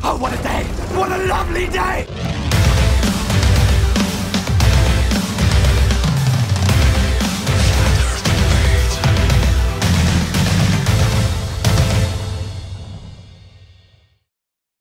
Oh, what a day! What a lovely day!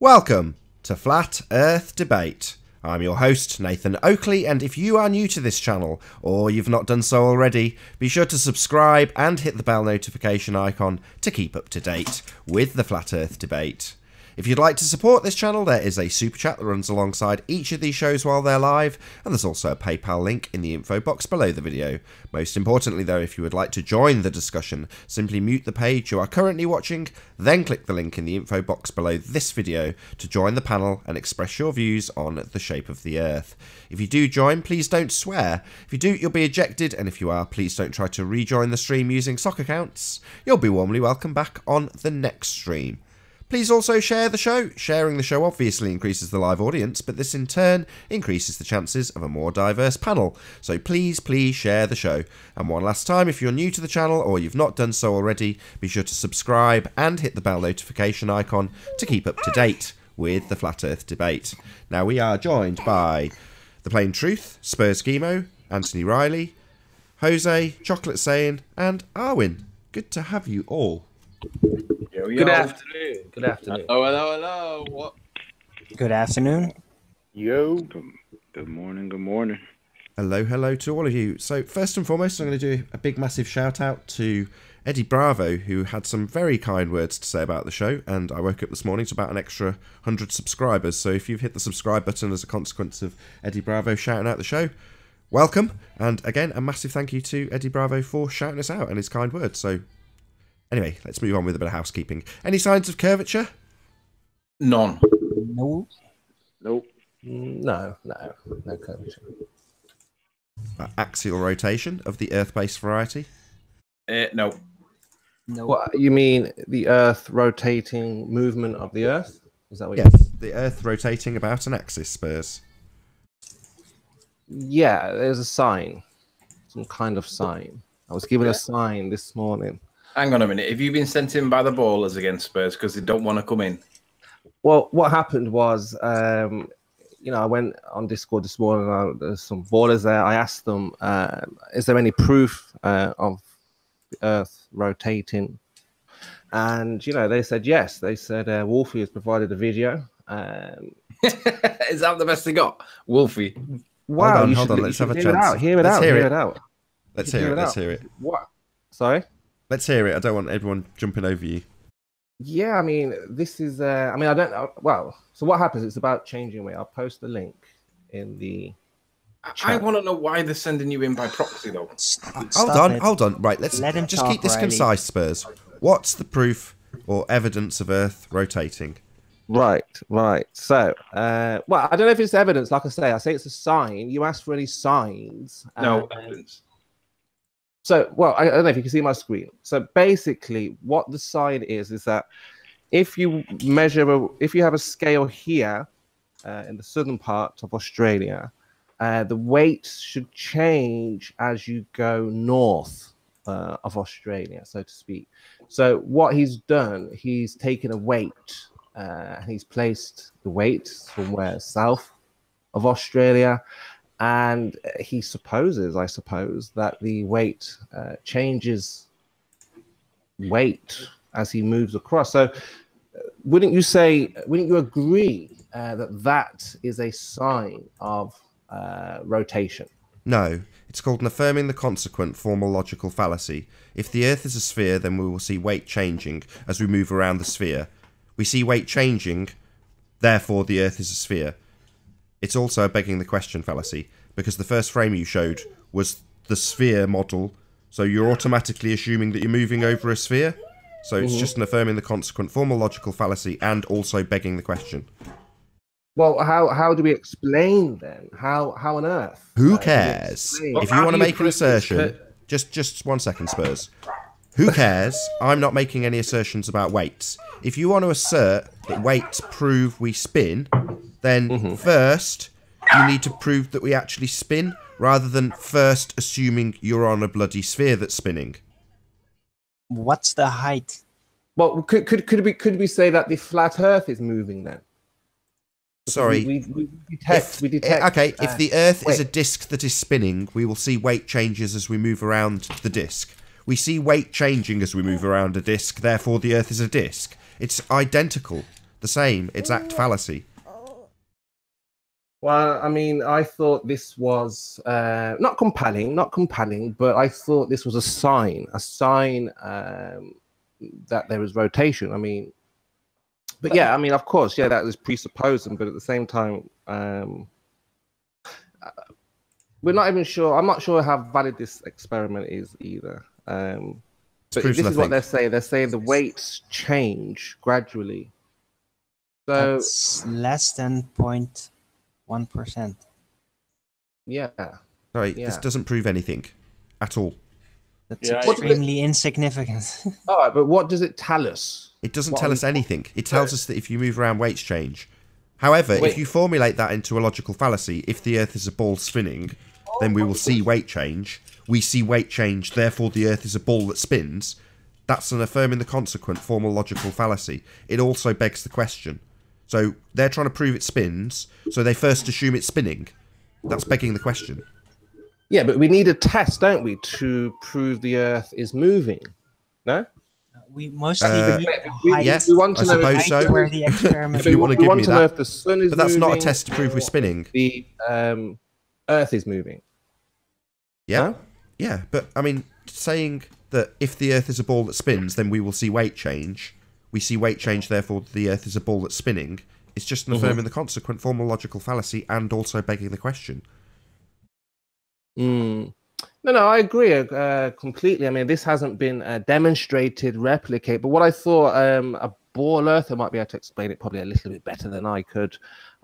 Welcome to Flat Earth Debate. I'm your host, Nathan Oakley, and if you are new to this channel, or you've not done so already, be sure to subscribe and hit the bell notification icon to keep up to date with the Flat Earth Debate. If you'd like to support this channel, there is a super chat that runs alongside each of these shows while they're live, and there's also a PayPal link in the info box below the video. Most importantly though, if you would like to join the discussion, simply mute the page you are currently watching, then click the link in the info box below this video to join the panel and express your views on the shape of the Earth. If you do join, please don't swear. If you do, you'll be ejected, and if you are, please don't try to rejoin the stream using sock accounts. You'll be warmly welcome back on the next stream. Please also share the show. Sharing the show obviously increases the live audience, but this in turn increases the chances of a more diverse panel. So please share the show. And one last time, if you're new to the channel or you've not done so already, be sure to subscribe and hit the bell notification icon to keep up to date with the Flat Earth Debate. Now we are joined by The Plain Truth, Spurs Gemo, Anthony Riley, Jose, Chocolate Saying, and Arwin. Good to have you all. Yo, yo. Good afternoon. Good afternoon. Oh, hello. What? Good afternoon. Yo. Good morning. Good morning. Hello to all of you. So first and foremost, I'm going to do a big massive shout out to Eddie Bravo, who had some very kind words to say about the show, and I woke up this morning to about an extra 100 subscribers. So if you've hit the subscribe button as a consequence of Eddie Bravo shouting out the show, welcome. And again, a massive thank you to Eddie Bravo for shouting us out and his kind words. So anyway, let's move on with a bit of housekeeping. Any signs of curvature? None. No. Nope. No curvature. Axial rotation of the Earth-based variety? No. No. What you mean? The Earth rotating movement of the Earth? Is that what? Yes, the Earth rotating about an axis, Spurs. Yeah, there's a sign, some kind of sign. I was given a sign this morning. Hang on a minute. Have you been sent in by the ballers against Spurs because they don't want to come in? Well, what happened was, I went on Discord this morning. There's some ballers there. I asked them, is there any proof of the Earth rotating? And, they said yes. They said Wolfie has provided a video. Is that the best they got? Wolfie. Wow. Hold on. Let's have a chance. Hear it out. Let's hear it. What? Sorry? Let's hear it. I don't want everyone jumping over you. Yeah, I mean, this is, I don't know. Well, so what happens? It's about changing way. I'll post the link in the chat. I want to know why they're sending you in by proxy, though. Hold on. Right, let's just keep this concise, Spurs. What's the proof or evidence of Earth rotating? Right. So, well, I don't know if it's evidence. Like I say it's a sign. You asked for any signs. No evidence. So, well, I don't know if you can see my screen. So basically what the sign is that if you have a scale here in the southern part of Australia, the weight should change as you go north of Australia, so to speak. So what he's done, he's taken a weight and he's placed the weight somewhere south of Australia. And he supposes, I suppose, that the weight changes weight as he moves across. So wouldn't you agree that is a sign of rotation? No, it's called an affirming the consequent formal logical fallacy. If the Earth is a sphere, then we will see weight changing as we move around the sphere. We see weight changing, therefore the Earth is a sphere. It's also a begging the question fallacy, because the first frame you showed was the sphere model, so you're automatically assuming that you're moving over a sphere. So it's just an affirming the consequent formal logical fallacy and also begging the question. Well, how do we explain then? How on earth? Who cares? If you want to make an assertion, just 1 second, Spurs. Who cares? I'm not making any assertions about weights. If you want to assert that weights prove we spin, then first you need to prove that we actually spin, rather than first assuming you're on a bloody sphere that's spinning. What's the height? Well, could we say that the flat Earth is moving then? Sorry. We detect. Okay, if the Earth is a wait. disk that is spinning, we will see weight changes as we move around the disk. We see weight changing as we move around a disk, therefore the Earth is a disk. It's identical. The same exact fallacy. Well, I mean, I thought this was not compelling, but I thought this was a sign that there is rotation. I mean, but yeah, I mean, of course, yeah, that is presupposing, but at the same time, we're not even sure. I'm not sure how valid this experiment is either. But this is what they're saying. They're saying the weights change gradually. So That's less than 0.1%. yeah. Sorry, Yeah. this doesn't prove anything at all. That's Yeah, extremely insignificant. All right, but what does it tell us? It doesn't What tell we- us anything. It tells us that if you move around, weights change. However, Wait. if you formulate that into a logical fallacy, if the Earth is a ball spinning, then we will see weight change. We see weight change, therefore the Earth is a ball that spins. That's an affirming the consequent formal logical fallacy. It also begs the question. So they're trying to prove it spins, so they first assume it's spinning. That's begging the question. Yeah, but we need a test, don't we, to prove the Earth is moving? No. We mostly yes, we want to I know suppose if, so. where the experiment. If you want to we give want me to know that. if the sun is But that's moving, not a test to prove we're spinning. The Earth is moving. Yeah. Huh? Yeah, but I mean, saying that if the Earth is a ball that spins, then we will see weight change. We see weight change, therefore the Earth is a ball that's spinning. It's just an affirming the consequent formal logical fallacy and also begging the question. No, I agree completely. I mean, this hasn't been demonstrated, replicated. But what I thought, a ball earther might be able to explain it probably a little bit better than I could,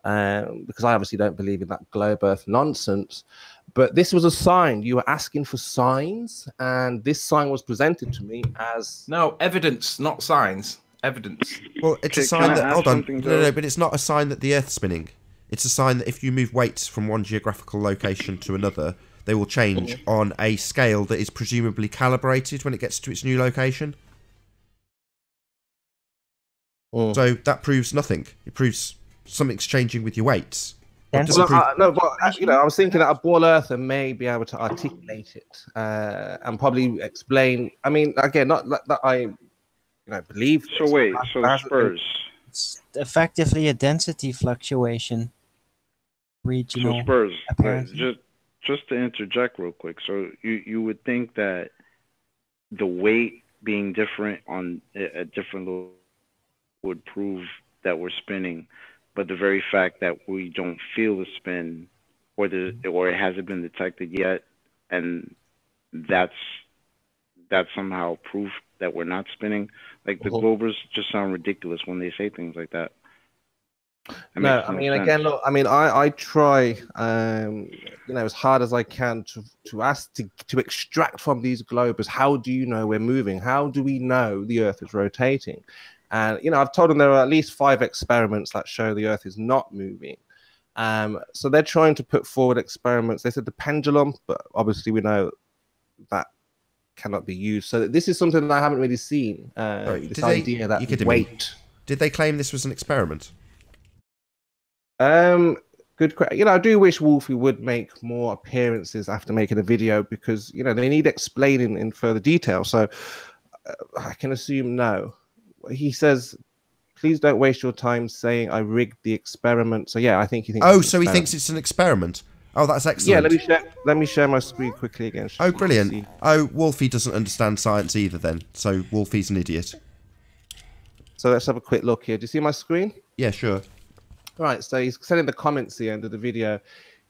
because I obviously don't believe in that globe Earth nonsense. But this was a sign. You were asking for signs, and this sign was presented to me as No, evidence, not signs. Evidence. Well, it's a Can sign I that... ask Hold on. something, No, though? but it's not a sign that the Earth's spinning. It's a sign that if you move weights from one geographical location to another, they will change on a scale that is presumably calibrated when it gets to its new location. So that proves nothing. It proves something's changing with your weights. It doesn't prove... I was thinking that a ball earther may be able to articulate it and probably explain. I mean, again, not that I believe. So this, wait, but so that hasn't Spurs. It's effectively a density fluctuation. Regional. So Spurs. apparently. Just to interject real quick. So you would think that the weight being different on a different level would prove that we're spinning, but the very fact that we don't feel the spin, or it hasn't been detected yet, and that's somehow proof that we're not spinning. Like the Globers just sound ridiculous when they say things like that. No, I mean, again, look, I mean, I try, as hard as I can to ask to extract from these globers, how do you know we're moving? How do we know the Earth is rotating? And, I've told them there are at least 5 experiments that show the Earth is not moving. So they're trying to put forward experiments. They said the pendulum, but obviously we know that cannot be used. So this is something that I haven't really seen. This idea that weight. Did they claim this was an experiment? Good question. I do wish Wolfie would make more appearances after making a video because they need explaining in further detail. So I can assume no. He says, "Please don't waste your time saying I rigged the experiment." So yeah, I think he thinks. Oh, so he thinks it's an experiment. Oh, that's excellent. Yeah, let me share my screen quickly again. Oh, brilliant. Oh, Wolfie doesn't understand science either then. So Wolfie's an idiot. So let's have a quick look here. Do you see my screen? Yeah, sure. Right, so he's sending the comments here under the video.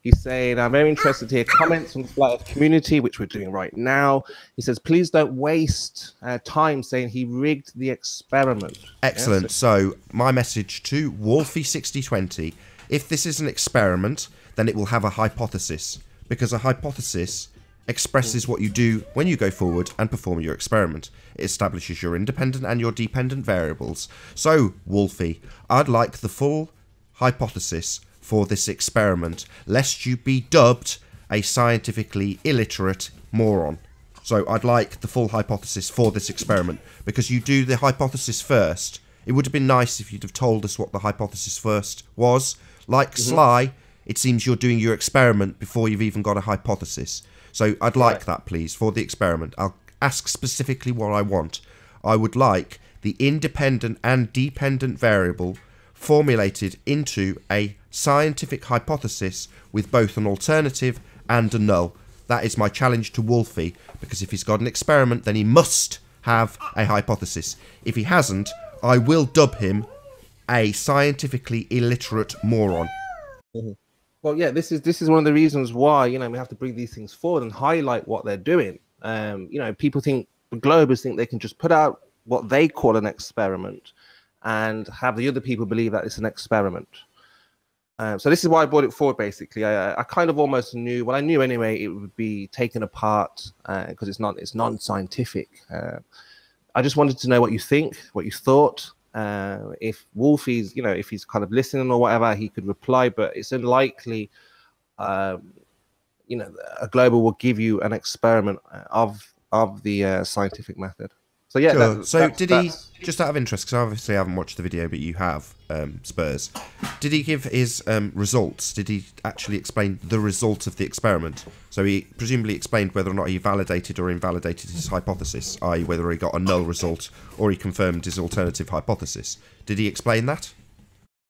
He's saying, I'm very interested to hear comments from the flat Earth community, which we're doing right now. He says, please don't waste time saying he rigged the experiment. Excellent. Yeah, so my message to Wolfie6020, if this is an experiment, then it will have a hypothesis, because a hypothesis expresses what you do when you go forward and perform your experiment. It establishes your independent and your dependent variables. So, Wolfie, I'd like the full hypothesis for this experiment, lest you be dubbed a scientifically illiterate moron. So I'd like the full hypothesis for this experiment, because you do the hypothesis first. It would have been nice if you'd have told us what the hypothesis first was, Like Sly, it seems you're doing your experiment before you've even got a hypothesis. So I'd like that, please, for the experiment. I'll ask specifically what I want. I would like the independent and dependent variable formulated into a scientific hypothesis with both an alternative and a null. That is my challenge to Wolfie, because if he's got an experiment, then he must have a hypothesis. If he hasn't, I will dub him a scientifically illiterate moron. Well, yeah, this is one of the reasons why, you know, we have to bring these things forward and highlight what they're doing. You know, people think, the Globers think they can just put out what they call an experiment and have the other people believe that it's an experiment. So this is why I brought it forward, basically. I kind of almost knew, well, I knew anyway it would be taken apart because it's non-scientific. I just wanted to know what you think, what you thought. If Wolfie's, you know, if he's kind of listening or whatever, he could reply, but it's unlikely, you know, a Global will give you an experiment of the scientific method. So yeah. Sure. So did he, just out of interest, because obviously I haven't watched the video, but you have, Spurs, did he give his results? Did he actually explain the result of the experiment? So he presumably explained whether or not he validated or invalidated his hypothesis, i.e. whether he got a null result or he confirmed his alternative hypothesis. Did he explain that?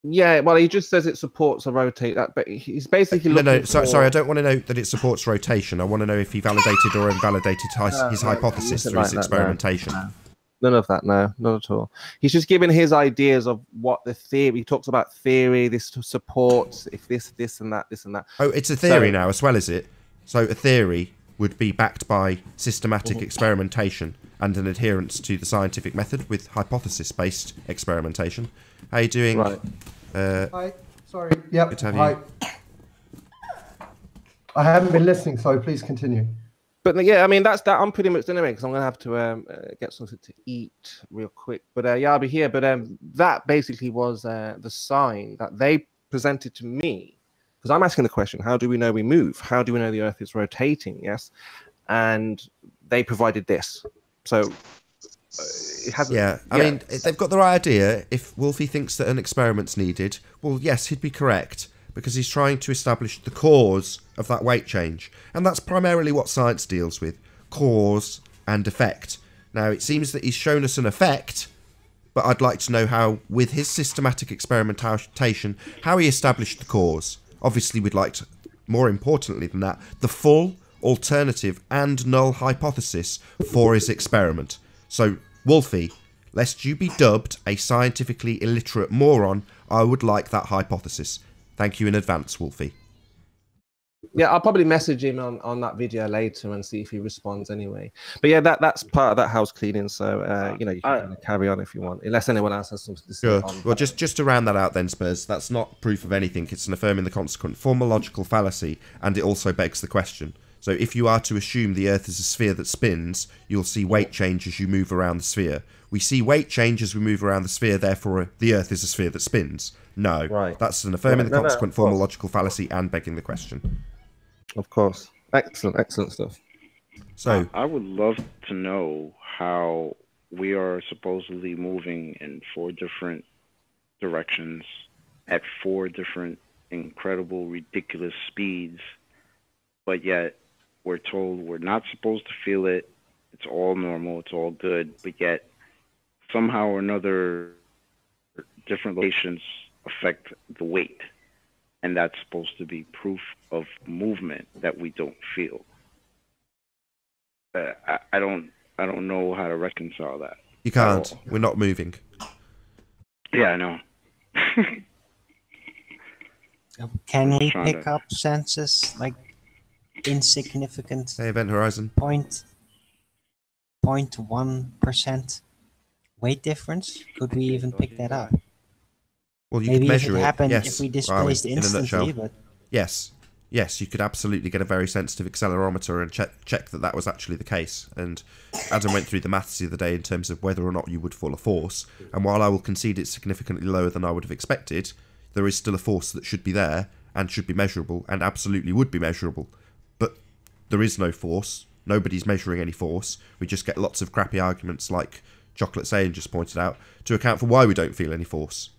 Yeah, well, he just says it supports a rotate that, but he's basically looking sorry, I don't want to know that it supports rotation. I want to know if he validated or invalidated his hypothesis through his experimentation. None of that, no, not at all. He's just giving his ideas of what the theory. He talks about theory. This supports if this and that. Oh, it's a theory now as well, is it? So a theory would be backed by systematic experimentation and an adherence to the scientific method with hypothesis-based experimentation. How are you doing? Right. Hi. Sorry. Yep. Good to have Hi. you. I haven't been listening, so please continue. But yeah, I mean that's that. I'm pretty much done anyway because I'm gonna have to get something to eat real quick. But yeah, I'll be here. But that basically was the sign that they presented to me because I'm asking the question: how do we know we move? How do we know the Earth is rotating? Yes, and they provided this. So it hasn't. Yeah, I mean they've got the right idea. If Wolfie thinks that an experiment's needed, well, yes, he'd be correct. Because he's trying to establish the cause of that weight change. And that's primarily what science deals with, cause and effect. Now, it seems that he's shown us an effect, but I'd like to know how, with his systematic experimentation, how he established the cause. Obviously, we'd like to, more importantly than that, the full, alternative and null hypothesis for his experiment. So, Wolfie, lest you be dubbed a scientifically illiterate moron, I would like that hypothesis. Thank you in advance, Wolfie. Yeah, I'll probably message him on that video later and see if he responds anyway. But yeah, that's part of that house cleaning. So you know, you can carry on if you want, unless anyone else has something to say. Sure. Well, just to round that out, then, Spurs. That's not proof of anything. It's an affirming the consequent, form a logical fallacy, and it also begs the question. So if you are to assume the Earth is a sphere that spins, you'll see weight change as you move around the sphere. We see weight change as we move around the sphere, therefore the Earth is a sphere that spins. No, right. That's an affirming the consequent, form a logical fallacy, and begging the question. Of course. Excellent stuff. So I would love to know how we are supposedly moving in 4 different directions at 4 different incredible, ridiculous speeds, but yet we're told we're not supposed to feel it. It's all normal. It's all good. But yet somehow or another, different locations affect the weight. And that's supposed to be proof of movement that we don't feel. I don't know how to reconcile that. You can't. We're not moving. Yeah, I know. Can we pick up senses like insignificant Hey, Event Horizon. 0.1% weight difference? Could we even pick that up? Well, you Maybe could measure if it happened, yes, if we displaced in a instantly, nutshell. but Yes, you could absolutely get a very sensitive accelerometer and check that was actually the case. And Adam went through the maths the other day in terms of whether or not you would fall a force. And while I will concede it's significantly lower than I would have expected, there is still a force that should be there and should be measurable and absolutely would be measurable. But there is no force. Nobody's measuring any force. We just get lots of crappy arguments like Chocolate Saiyan just pointed out to account for why we don't feel any force.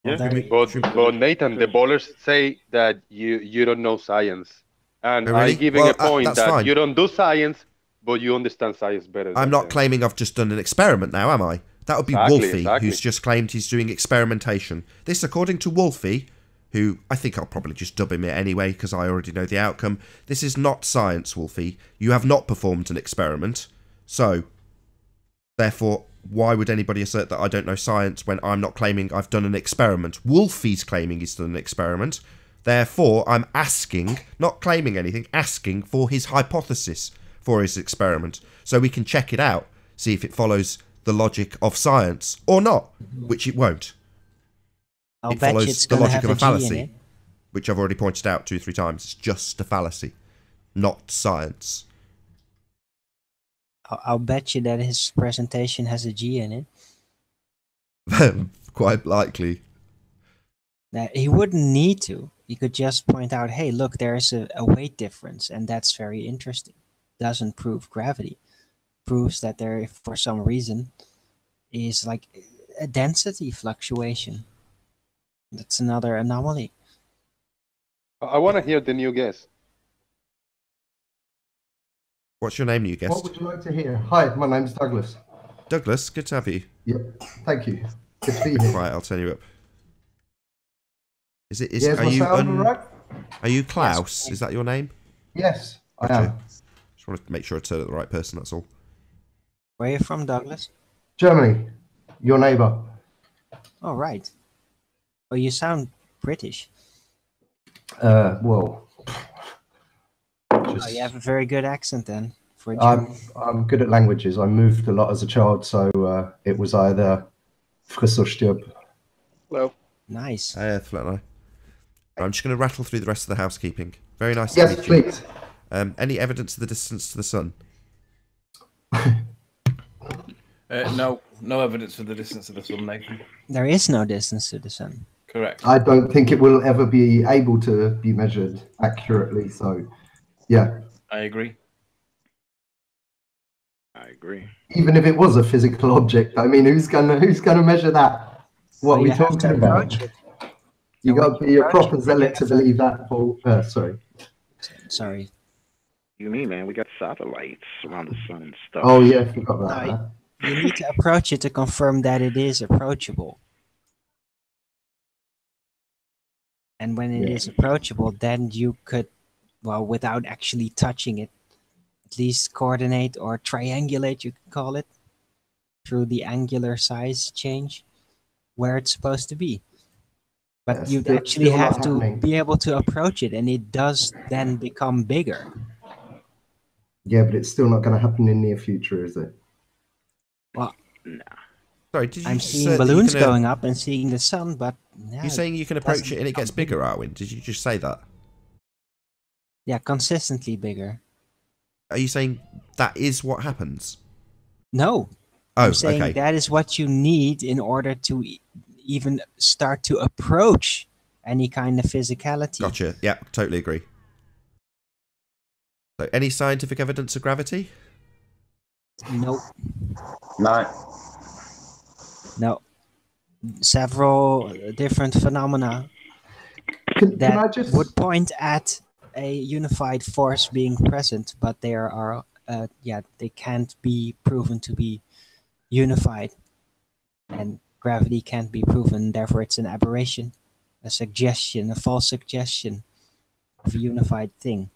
Well, Yeah. there- But Nathan, the ballers say that you don't know science, and Oh, I really? giving Well, a point that's that fine. you don't do science, but you understand science better I'm than not them. claiming I've just done an experiment now, am I? That would be Exactly, Wolfie, exactly. who's just claimed he's doing experimentation. This, according to Wolfie, who I think I'll probably just dub him it anyway because I already know the outcome. This is not science, Wolfie. You have not performed an experiment. So, therefore, why would anybody assert that I don't know science when I'm not claiming I've done an experiment? Wolfie's claiming he's done an experiment. Therefore, I'm asking, not claiming anything, asking for his hypothesis for his experiment so we can check it out, see if it follows the logic of science or not, which it won't. I'll It bet you follows it's the gonna logic have of a a G in fallacy, it. which I've already pointed out 2 or 3 times. It's just a fallacy, not science. I'll bet you that his presentation has a G in it. Quite likely. Now, he wouldn't need to. He could just point out, hey, look, there's a weight difference, and that's very interesting. Doesn't prove gravity. Proves that there, for some reason, is like a density fluctuation. That's another anomaly. I want to hear the new guess. What's your name, new What guest? would you like to hear? Hi, my name's Douglas. Douglas, good to have you. Yep, thank you. Good to be here. Right, I'll turn you up. Is it? Yeah, is Are my you sound all right? Are you Klaus? Is that your name? Yes, I Gotcha. am. Just want to make sure I turn at the right person. That's all. Where are you from, Douglas? Germany, your neighbour. Oh, right. Oh, you sound British. Well, Oh, just, you have a very good accent then. For German. I'm good at languages. I moved a lot as a child, so it was either friss or stirb. Well, Nice. Hey, Flat and I. I'm just going to rattle through the rest of the housekeeping. Very nice to Yes, meet you. please. Any evidence of the distance to the sun? No evidence for the distance of the sun, Nathan. There is no distance to the sun. Correct. I don't think it will ever be able to be measured accurately. So, yeah, I agree. I agree. even if it was a physical object, I mean, who's gonna measure that? What Well, are we you have talking to about? approach it. You So got when to you be a approach proper it, you zealot to have to- believe that. Paul. Sorry. Sorry. You mean, man? We got satellites around the sun and stuff. Oh yeah, I forgot about No, that. you need to approach it to confirm that it is approachable. And when it Yeah. is approachable, then you could, well, without actually touching it, at least coordinate or triangulate, you could call it, through the angular size change where it's supposed to be. But Yeah, you'd still- actually still not have to happening. be able to approach it, and it does then become bigger. Yeah, but it's still not going to happen in near future, is it? Well, Sorry, did you I'm just seeing say that you balloons can, going up and seeing the sun, but You're saying you can approach it and it gets doesn't bigger, Arwin? Did you just say that? Yeah, consistently bigger. Are you saying that is what happens? No, Oh, I'm saying okay. that is what you need in order to even start to approach any kind of physicality. Gotcha. Yeah, totally agree. So, any scientific evidence of gravity? Nope. No. No. Several different phenomena Can that I just? would point at a unified force being present, but there are, they can't be proven to be unified, and gravity can't be proven. Therefore, it's an aberration, a suggestion, a false suggestion of a unified thing.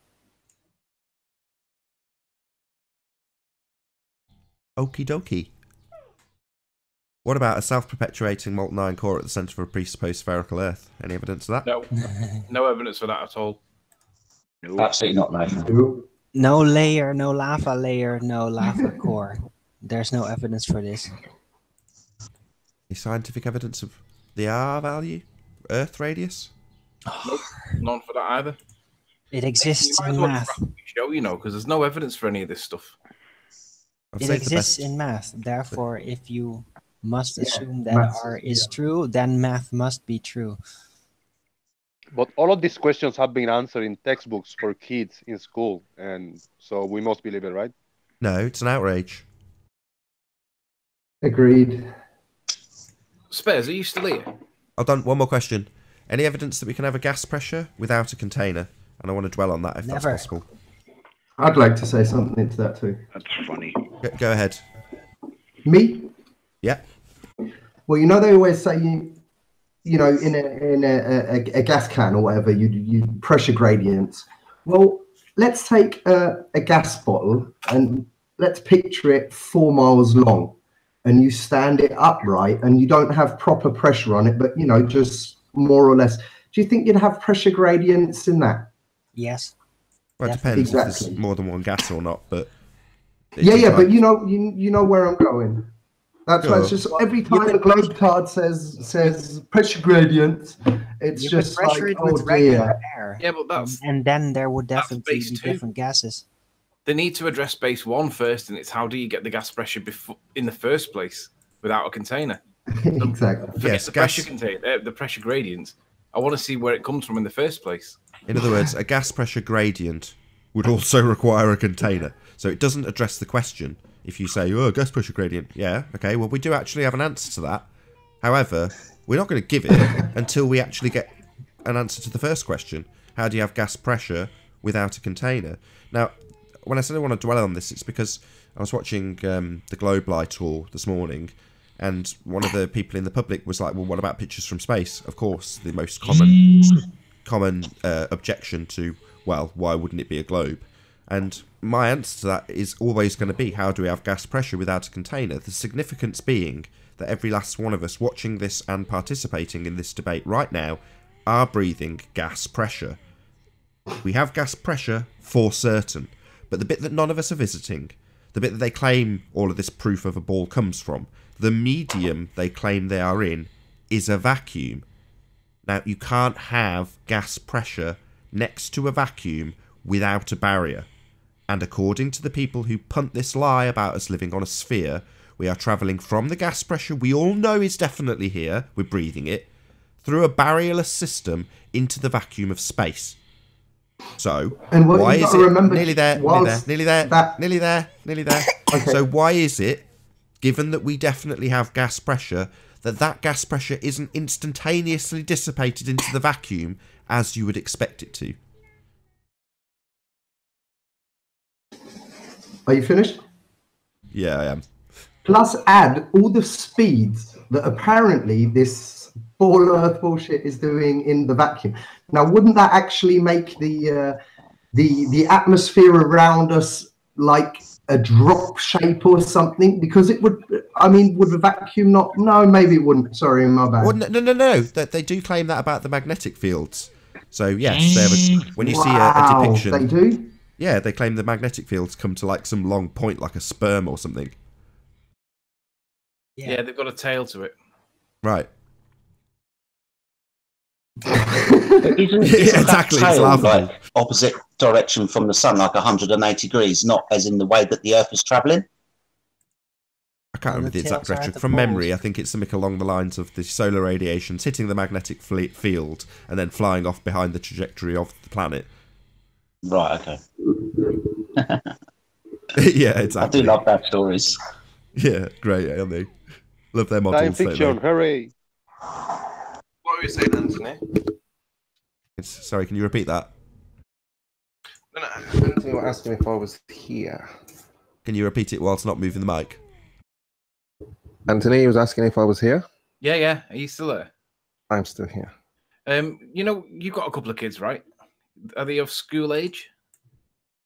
Okie dokie. What about a self-perpetuating molten iron core at the centre of a presupposed spherical Earth? Any evidence of that? No, no evidence for that at all. Nope. Absolutely not, Nathan. Nope. No layer, no lava layer, no lava core. There's no evidence for this. Any scientific evidence of the R value? Earth radius? None for that either. It You exists might as in well math. just wrap up the show, you know, because there's no evidence for any of this stuff. I've It saved the exists best. in math. Therefore, if you must Yeah, assume that maths, R is yeah. true, then math must be true. but all of these questions have been answered in textbooks for kids in school, and so we must believe it, right? No, it's an outrage. Agreed. Spares, are you still here? I've done one more question. Any evidence that we can have a gas pressure without a container? And I want to dwell on that if Never. that's possible. I'd like to say something to that too. That's funny. Go ahead. Me? Yeah. Well, they always say in a gas can or whatever, you pressure gradients. Well, let's take a gas bottle and let's picture it 4 miles long, and you stand it upright and you don't have proper pressure on it, but just more or less. Do you think you'd have pressure gradients in that? Yes. Well, it depends if there's more than one gas or not, but yeah, but you know where I'm going. That's why it's just every time the globe card says pressure gradient, it's just like, oh dear. Air. Yeah, but that's and then there would definitely be different gases. They need to address base 1 first, and it's how do you get the gas pressure in the first place without a container? Exactly. Forget the pressure container, the pressure gradients. I want to see where it comes from in the first place. In other words, a gas pressure gradient would also require a container. So it doesn't address the question. If you say, oh, gas pressure gradient, yeah, okay, well, we do actually have an answer to that. However, we're not going to give it until we actually get an answer to the first question. How do you have gas pressure without a container? Now, when I said I want to dwell on this, it's because I was watching the Globe Light tour this morning, and one of the people in the public was like, well, what about pictures from space? Of course, the most common objection to, well, why wouldn't it be a globe? And my answer to that is always going to be, how do we have gas pressure without a container? The significance being that every last one of us watching this and participating in this debate right now are breathing gas pressure. We have gas pressure for certain, but the bit that none of us are visiting, the bit that they claim all of this proof of a ball comes from, the medium they claim they are in, is a vacuum. Now, you can't have gas pressure next to a vacuum without a barrier. And according to the people who punt this lie about us living on a sphere, we are travelling from the gas pressure we all know is definitely here, we're breathing it, through a barrierless system into the vacuum of space. So, why is it nearly there? Okay. So why is it, given that we definitely have gas pressure, that gas pressure isn't instantaneously dissipated into the vacuum as you would expect it to? Are you finished? Yeah, I am. Plus add all the speeds that apparently this ball earth bullshit is doing in the vacuum. Now, wouldn't that actually make the atmosphere around us like a drop shape or something? Because it would, I mean, would the vacuum not? No, maybe it wouldn't. Sorry, my bad. Well, no. They do claim that about the magnetic fields. So yes, they have when you see a depiction, they do. Yeah, they claim the magnetic fields come to like some long point, like a sperm or something. Yeah, they've got a tail to it. Right. Isn't exactly, that it's tail, laughable. like, opposite direction from the sun, like 180 degrees, not as in the way that the Earth is travelling? I can't remember the exact direction. From memory, I think it's something along the lines of the solar radiations hitting the magnetic field and then flying off behind the trajectory of the planet. Right, okay. Yeah, exactly. I do love that stories. Yeah, great, aren't they? Love their models. Science fiction, hooray! What were you saying, Anthony? Sorry, can you repeat that? No, Anthony was asking if I was here. Can you repeat it whilst not moving the mic? Anthony was asking if I was here. Yeah. Are you still there? I'm still here. You've got a couple of kids, right? Are they of school age?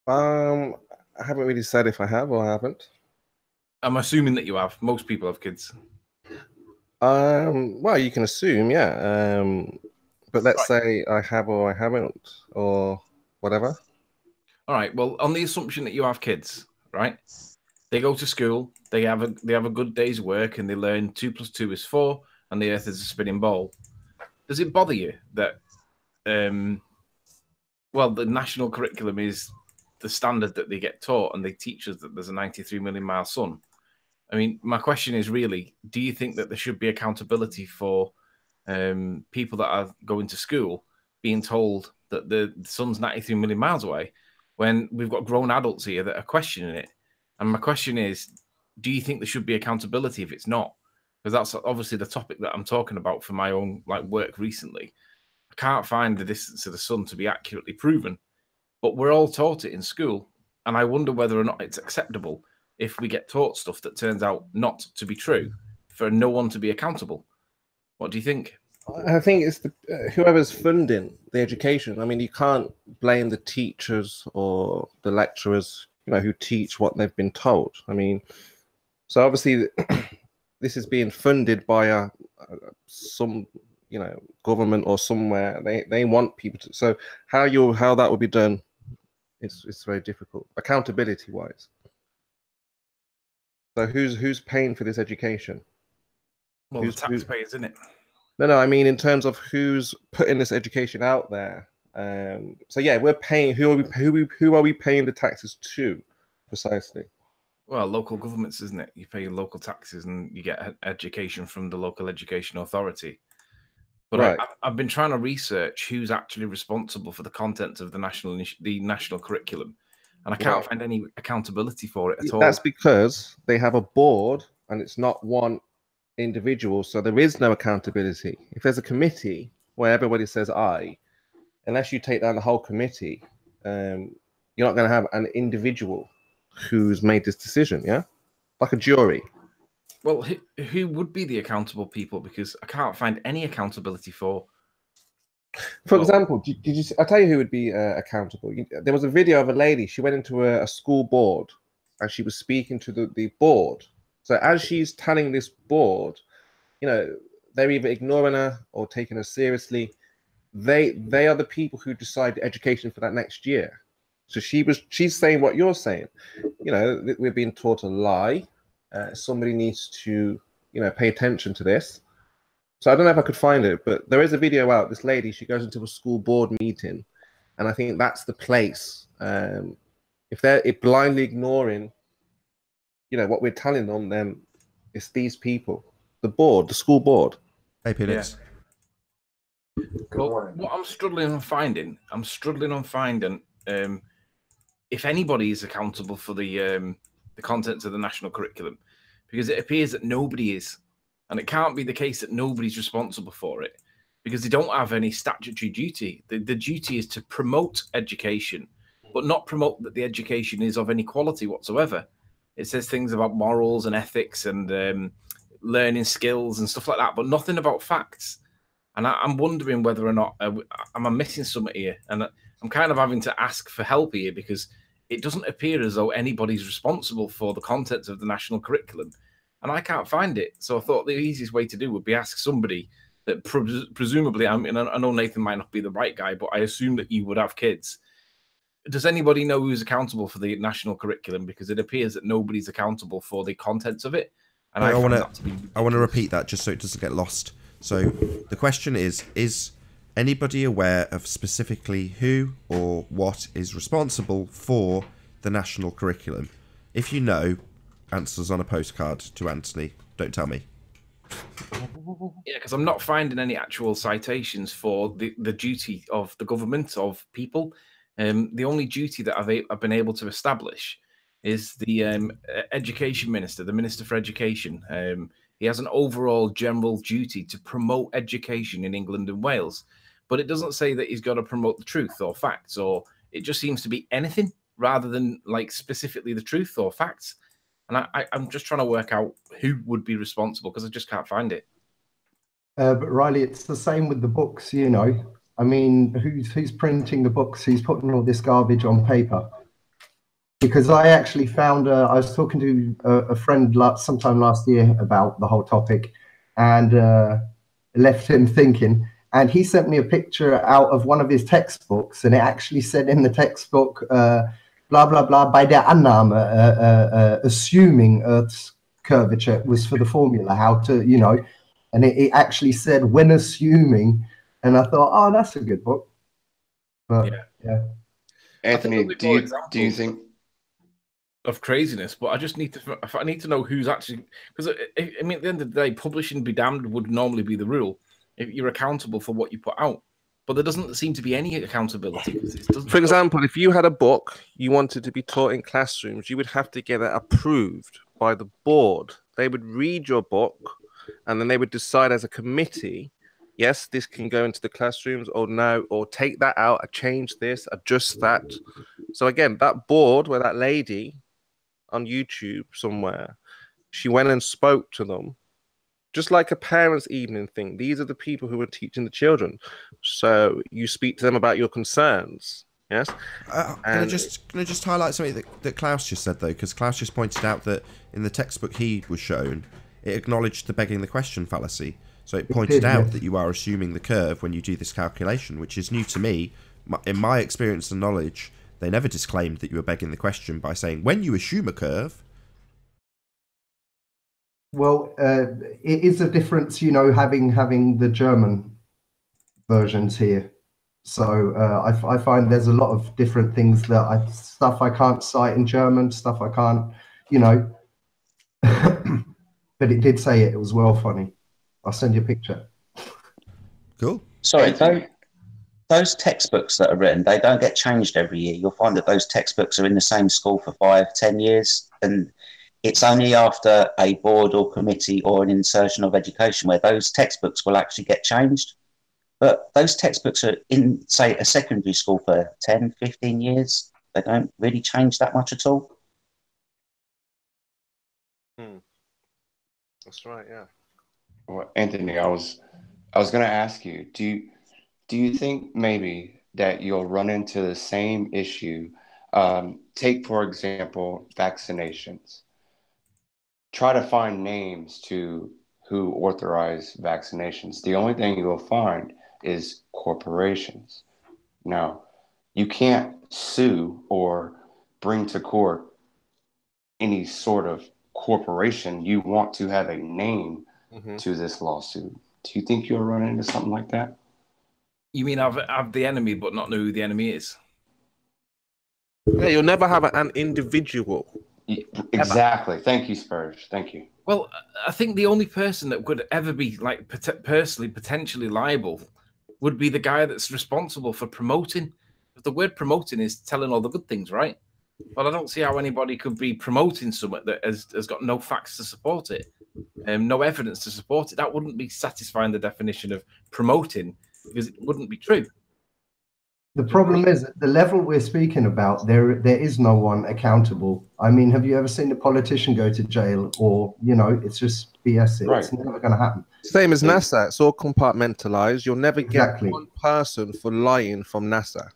I haven't really said if I have or haven't. I'm assuming that you have. Most people have kids. Well, you can assume, yeah. But let's say I have or I haven't or whatever. All right. Well, on the assumption that you have kids, right? They go to school. They have a good day's work, and they learn 2 + 2 is 4, and the Earth is a spinning ball. Does it bother you that, the national curriculum is the standard that they get taught, and they teach us that there's a 93 million mile sun? I mean, my question is really, do you think that there should be accountability for people that are going to school being told that the sun's 93 million miles away when we've got grown adults here that are questioning it? And my question is, do you think there should be accountability if it's not? because that's obviously the topic that I'm talking about for my own like work recently. I can't find the distance of the sun to be accurately proven, but we're all taught it in school, and I wonder whether or not it's acceptable if we get taught stuff that turns out not to be true, for no one to be accountable. What do you think? I think it's the whoever's funding the education. I mean, you can't blame the teachers or the lecturers, you know, who teach what they've been told. I mean, so obviously this is being funded by some, you know, government or somewhere. They want people to. So how that would be done, it's very difficult, accountability wise. So who's paying for this education? Well, the taxpayers, isn't it? No, I mean in terms of who's putting this education out there. So yeah, we're paying. Who are we paying the taxes to, precisely? Well, local governments, isn't it? You pay your local taxes and you get education from the local education authority. But right. I've been trying to research who's actually responsible for the content of the national curriculum, and I can't find any accountability for it at all. That's because they have a board, and it's not one individual, so there is no accountability. If there's a committee where everybody says aye, unless you take down the whole committee, you're not going to have an individual who's made this decision, yeah? Like a jury. Well, who would be the accountable people? Because I can't find any accountability for. For example, did you? I'll tell you who would be accountable. There was a video of a lady. She went into a school board, and she was speaking to the board. So as she's telling this board, you know, they're either ignoring her or taking her seriously. They are the people who decide the education for that next year. So she's saying what you're saying. You know, we're being taught a lie. Somebody needs to, you know, pay attention to this. So I don't know if I could find it, but there is a video out. This lady, she goes into a school board meeting, and I think that's the place. If they're blindly ignoring, you know, what we're telling them, then it's these people, the board, the school board. Hey, Peanuts. Yeah. Well, what I'm struggling on finding, if anybody is accountable for the contents of the national curriculum, because it appears that nobody is, and it can't be the case that nobody's responsible for it, because they don't have any statutory duty. The duty is to promote education, but not promote that the education is of any quality whatsoever. It says things about morals and ethics and learning skills and stuff like that, but nothing about facts. And I'm wondering whether or not am I missing something here? And I'm kind of having to ask for help here, because it doesn't appear as though anybody's responsible for the contents of the national curriculum, and I can't find it. So I thought the easiest way to do would be ask somebody that presumably, I mean, I know Nathan might not be the right guy, but I assume that you would have kids. Does anybody know who's accountable for the national curriculum? Because it appears that nobody's accountable for the contents of it. And I want to repeat that just so it doesn't get lost. So the question is anybody aware of specifically who or what is responsible for the national curriculum? If you know, answers on a postcard to Anthony. Don't tell me. Yeah, because I'm not finding any actual citations for the duty of the government, of people. The only duty that I've been able to establish is the education minister, the Minister for Education. He has an overall general duty to promote education in England and Wales, but it doesn't say that he's got to promote the truth or facts, or it just seems to be anything rather than like specifically the truth or facts. And I'm just trying to work out who would be responsible, because I just can't find it. But Riley, it's the same with the books, you know. I mean, who's printing the books? Who's putting all this garbage on paper? Because I actually found, I was talking to a friend sometime last year about the whole topic, and left him thinking. And he sent me a picture out of one of his textbooks, and it actually said in the textbook, blah, blah, blah, by der Annahme, assuming Earth's curvature was for the formula, how to, you know, and it actually said when assuming. And I thought, oh, that's a good book. But yeah. Anthony, do you think of craziness? But I just need to know who's actually, because I mean, at the end of the day, publishing be damned would normally be the rule. If you're accountable for what you put out, but there doesn't seem to be any accountability. For example, if you had a book you wanted to be taught in classrooms, you would have to get it approved by the board. They would read your book, and then they would decide as a committee, yes, this can go into the classrooms, or no, or take that out, change this, adjust that. So again, that board where that lady on YouTube somewhere, she went and spoke to them, just like a parents' evening thing. These are the people who are teaching the children. So you speak to them about your concerns. Yes. Can I just highlight something that Klaus just said, though? Because Klaus just pointed out that in the textbook he was shown, it acknowledged the begging the question fallacy. So it pointed out that you are assuming the curve when you do this calculation, which is new to me. In my experience and knowledge, they never disclaimed that you were begging the question by saying, when you assume a curve. Well, it is a difference, you know, having the German versions here. So I find there's a lot of different things that stuff I can't cite in German, stuff I can't, you know. But it did say it. It was well funny. I'll send you a picture. Cool. Sorry, those textbooks that are written, they don't get changed every year. You'll find that those textbooks are in the same school for 5, 10 years. And it's only after a board or committee or an insertion of education where those textbooks will actually get changed. But those textbooks are in, say, a secondary school for 10, 15 years. They don't really change that much at all. That's right, yeah. Well, Anthony, I was going to ask you, do you think maybe that you'll run into the same issue? Take, for example, vaccinations. Try to find names to who authorize vaccinations. The only thing you will find is corporations. Now, you can't sue or bring to court any sort of corporation. You want to have a name to this lawsuit. Do you think you'll run into something like that? You mean have the enemy but not know who the enemy is? Yeah, you'll never have an individual. Exactly. Thank you, Spurs. Thank you. Well, I think the only person that could ever be like personally potentially liable would be the guy that's responsible for promoting. The word promoting is telling all the good things, right? Well, I don't see how anybody could be promoting something that has got no facts to support it, no evidence to support it. That wouldn't be satisfying the definition of promoting, because it wouldn't be true. The problem is at the level we're speaking about, there is no one accountable. I mean, have you ever seen a politician go to jail? Or, you know, it's just BS. It's never going to happen. Same as NASA. It's all compartmentalized. You'll never get one person for lying from NASA.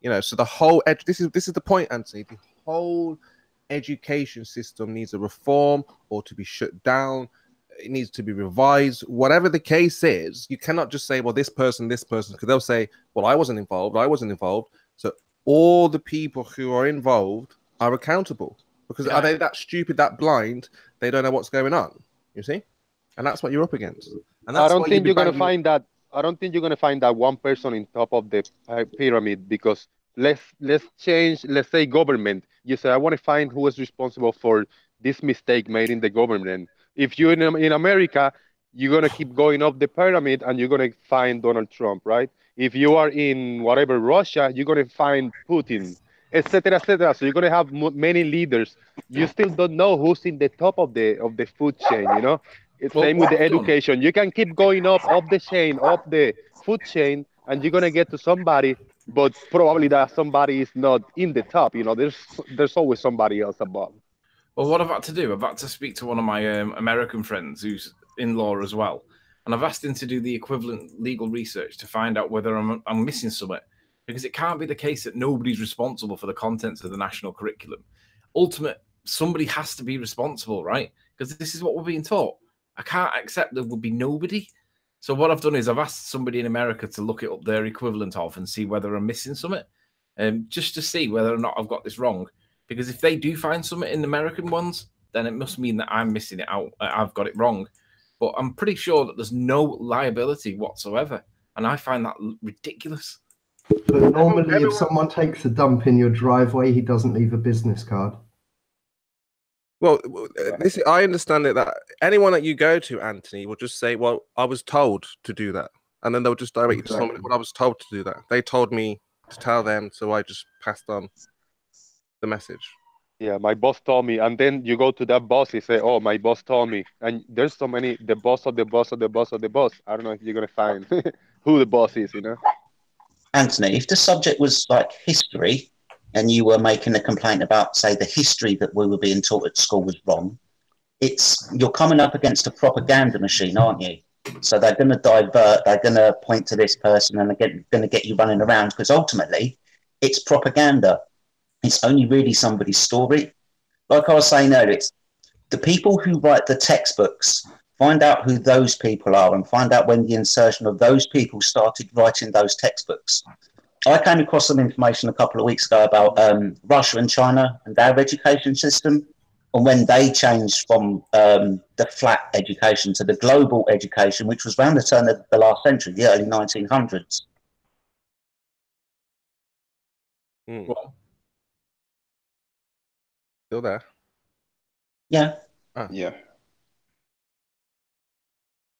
You know, so the whole this is the point, Anthony. The whole education system needs a reform or to be shut down. It needs to be revised. Whatever the case is, you cannot just say, well, this person, because they'll say, well, I wasn't involved. So all the people who are involved are accountable, because are they that stupid, that blind? They don't know what's going on. You see, and that's what you're up against. And that's I don't think you're going to find that. I don't think you're going to find that one person in top of the pyramid, because let's change. Let's say government. You say, I want to find who is responsible for this mistake made in the government. If you're in America, you're going to keep going up the pyramid and you're going to find Donald Trump, right? If you are in whatever Russia, you're going to find Putin, etc., etc. So you're going to have many leaders. You still don't know who's in the top of the food chain, you know? It's same with the education. You can keep going up the chain, up the food chain, and you're going to get to somebody, but probably that somebody is not in the top. You know, there's always somebody else above. Well, what I've had to do, I've had to speak to one of my American friends who's in law as well. And I've asked him to do the equivalent legal research to find out whether I'm missing something. Because it can't be the case that nobody's responsible for the contents of the national curriculum. Somebody has to be responsible, right? Because this is what we're being taught. I can't accept there would be nobody. So what I've done is I've asked somebody in America to look it up their equivalent of and see whether I'm missing something. Just to see whether or not I've got this wrong. Because if they do find something in the American ones, then it must mean that I'm missing it out. I've got it wrong. But I'm pretty sure that there's no liability whatsoever. And I find that ridiculous. But normally if someone takes a dump in your driveway, he doesn't leave a business card. Well, I understand it that anyone that you go to, Anthony, will just say, well, I was told to do that. And then they'll just direct you to somebody, well, I was told to do that. They told me to tell them, so I just passed on the message. Yeah, my boss told me, and then you go to that boss, he say, "Oh, my boss told me," and there's so many, the boss of the boss of the boss of the boss. I don't know if you're gonna find who the boss is, you know? Anthony, if the subject was like history and you were making a complaint about, say, the history that we were being taught at school was wrong, you're coming up against a propaganda machine, aren't you? So they're going to divert, they're going to point to this person and they're going to get you running around because ultimately it's propaganda. It's only really somebody's story. Like I was saying earlier, it's the people who write the textbooks, find out who those people are and find out when the insertion of those people started writing those textbooks. I came across some information a couple of weeks ago about Russia and China and their education system, and when they changed from the flat education to the global education, which was around the turn of the last century, the early 1900s. Well, Still there? Yeah. Yeah.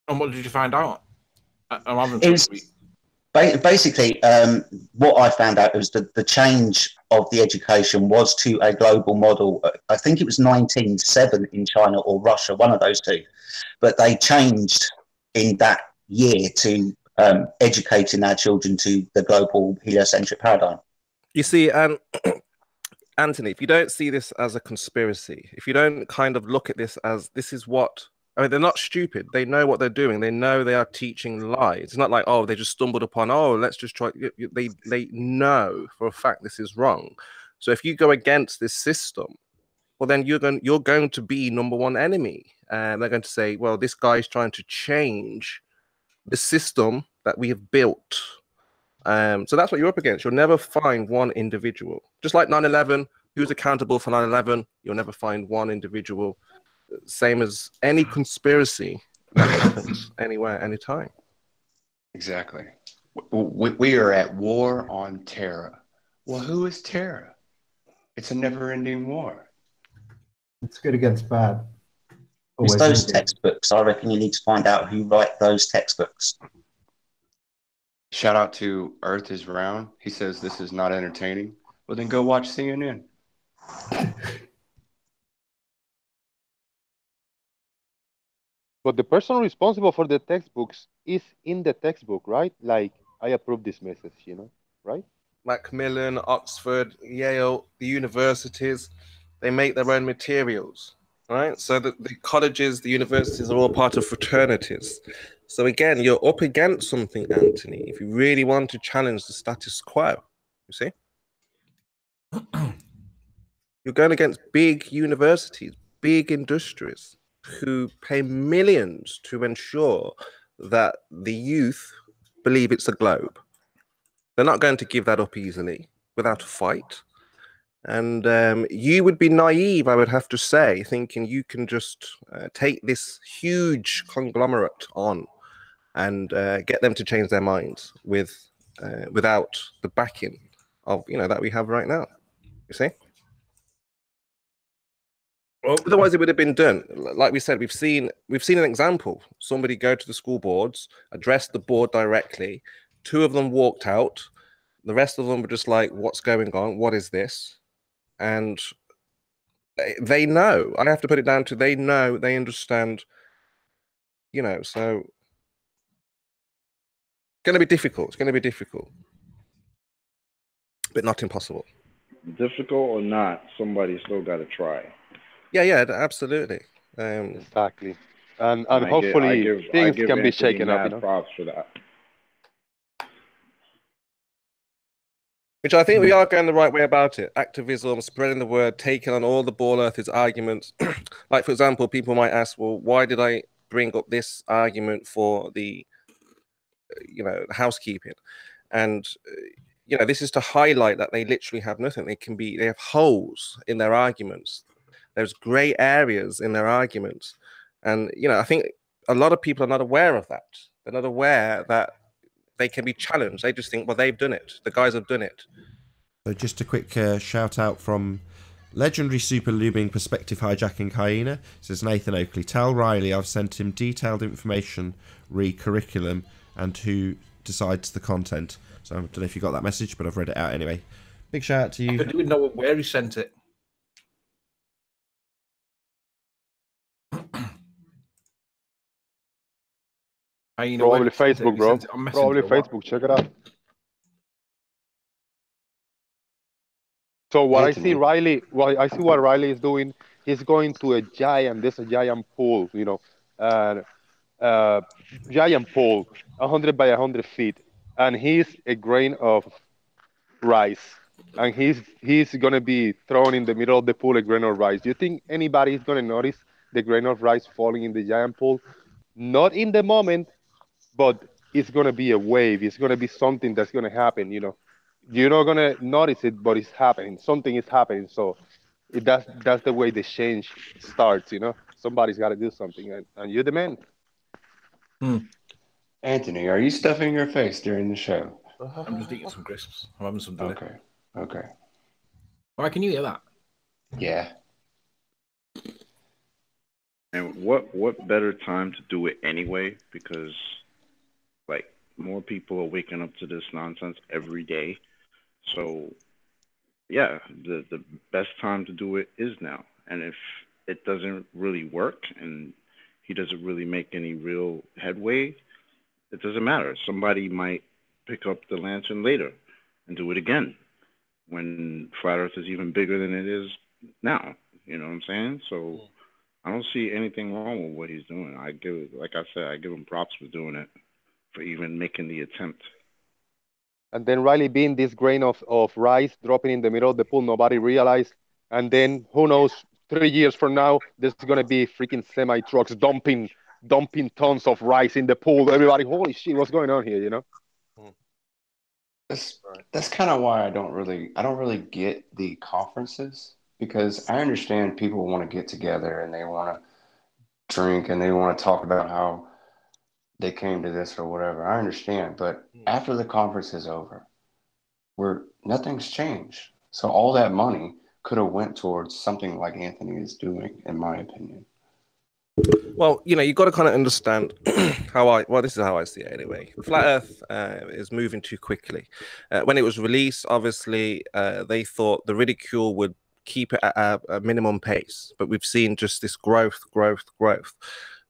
and what did you find out? I'm having It was basically what I found out was that the change of the education was to a global model. I think it was 1907 in China or Russia, one of those two. But they changed in that year to educating our children to the global heliocentric paradigm. You see, Anthony, if you don't see this as a conspiracy, if you don't kind of look at this as this is what, I mean, they're not stupid. They know what they're doing. They know they are teaching lies. It's not like, oh, they just stumbled upon, oh, let's just try. They know for a fact this is wrong. So if you go against this system, well, then you're going to be number one enemy. And they're going to say, well, this guy is trying to change the system that we have built. So that's what you're up against. You'll never find one individual. Just like 9/11, who's accountable for 9/11? You'll never find one individual. Same as any conspiracy that happens anywhere, anytime. Exactly. We are at war on terror. Well, who is terror? It's a never-ending war. It's good against bad. It's those textbooks. I reckon you need to find out who write those textbooks. Shout out to Earth is Round. He says this is not entertaining. Well, then go watch CNN. But the person responsible for the textbooks is in the textbook, right? Like, I approve this message, you know, right? Macmillan, Oxford, Yale, the universities, they make their own materials, right? So the colleges, the universities are all part of fraternities. So again, you're up against something, Anthony, if you really want to challenge the status quo, you see? You're going against big universities, big industries who pay millions to ensure that the youth believe it's a globe. They're not going to give that up easily without a fight. And you would be naive, I would have to say, thinking you can just take this huge conglomerate on and get them to change their minds without the backing of, that we have right now. You see? Well, otherwise, it would have been done. Like we said, we've seen an example. Somebody go to the school boards, address the board directly. 2 of them walked out. The rest of them were just like, "What's going on? What is this?" And they know. I have to put it down to they know. They understand. So it's going to be difficult. It's going to be difficult, but not impossible. Difficult or not, somebody still got to try. Yeah, absolutely. Exactly, and hopefully things can be shaken up. Props for that. Which I think we are going the right way about it. Activism, spreading the word, taking on all the ball earthers arguments. Like, for example, people might ask, well, why did I bring up this argument for the, housekeeping? And, this is to highlight that they literally have nothing. They have holes in their arguments. There's gray areas in their arguments. And, I think a lot of people are not aware of that. They're not aware that they can be challenged. They just think, well, they've done it. The guys have done it. So just a quick shout out from legendary super looming perspective hijacking hyena. It says, Nathan Oakley, tell Riley I've sent him detailed information re curriculum and who decides the content. So I don't know if you got that message, but I've read it out anyway. Big shout out to you. I don't even know where he sent it. You know, Probably Facebook, bro. Probably Facebook. Check it out. So what Anthony. I see Riley, what Riley is doing. He's going to a giant. There's a giant pool, you know, uh, giant pool, 100 by 100 feet, and he's a grain of rice, and he's gonna be thrown in the middle of the pool a grain of rice. Do you think anybody is gonna notice the grain of rice falling in the giant pool? Not in the moment, but it's gonna be a wave. It's gonna be something that's gonna happen. You know, you're not gonna notice it, but it's happening. Something is happening. So that's the way the change starts. You know, somebody's got to do something, and you're the man. Anthony, are you stuffing your face during the show? I'm just eating some crisps. I'm having some dinner. Okay. Okay. Why can you hear that? Yeah. And what better time to do it anyway? Because like more people are waking up to this nonsense every day. So yeah, the best time to do it is now. And if it doesn't really work and he doesn't really make any real headway, it doesn't matter. Somebody might pick up the lantern later and do it again when Flat Earth is even bigger than it is now. You know what I'm saying? So I don't see anything wrong with what he's doing. Like I said, I give him props for doing it, for even making the attempt. And then Riley being this grain of rice dropping in the middle of the pool, nobody realized. And then who knows, 3 years from now, there's gonna be freaking semi trucks dumping tons of rice in the pool. Everybody, holy shit, what's going on here? You know? That's kind of why I don't really get the conferences, because I understand people want to get together and they want to drink and they want to talk about how they came to this or whatever. I understand, but after the conference is over, where nothing's changed. So all that money could have went towards something like Anthony is doing, in my opinion. Well, you know, you've got to kind of understand this is how I see it anyway. Flat Earth is moving too quickly. When it was released, obviously, they thought the ridicule would keep it at a minimum pace, but we've seen just this growth.